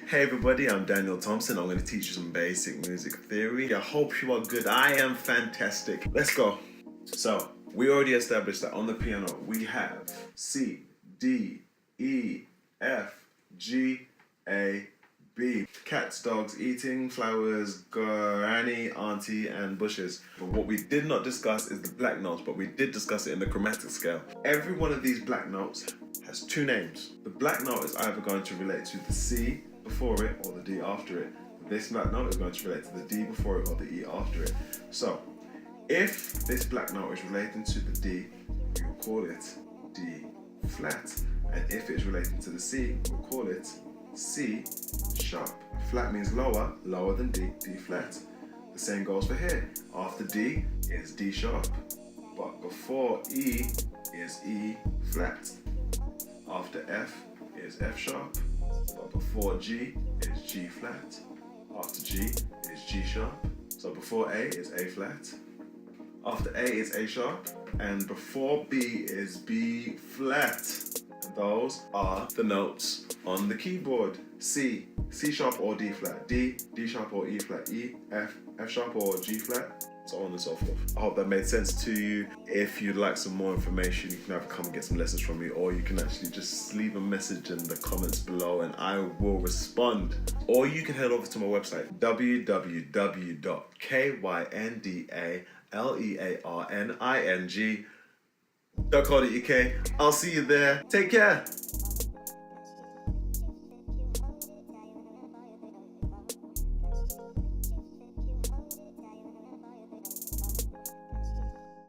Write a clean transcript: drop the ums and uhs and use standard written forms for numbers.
Hey everybody, I'm Daniel Thompson. I'm going to teach you some basic music theory. I hope you are good. I am fantastic. Let's go. So, we already established that on the piano we have C, D, E, F, G, A, B. Cats, dogs, eating, flowers, granny, auntie, and bushes. But what we did not discuss is the black notes, but we did discuss it in the chromatic scale. Every one of these black notes has two names. The black note is either going to relate to the C before it or the D after it. This black note is going to relate to the D before it or the E after it. So, if this black note is relating to the D, we'll call it D flat. And if it's relating to the C, we'll call it C sharp. Flat means lower, lower than D, D flat. The same goes for here. After D is D sharp, but before E is E flat. After F is F sharp, but before G is G flat. After G is G sharp, so before A is A flat. After A is A sharp, and before B is B flat. And those are the notes on the keyboard. C, C sharp or D flat, D, D sharp or E flat, E, F, F sharp or G flat, so on and so forth. I hope that made sense to you. If you'd like some more information, you can either come and get some lessons from me, or you can actually just leave a message in the comments below and I will respond. Or you can head over to my website, www.kyndaLearning.co.uk. I'll see you there. Take care.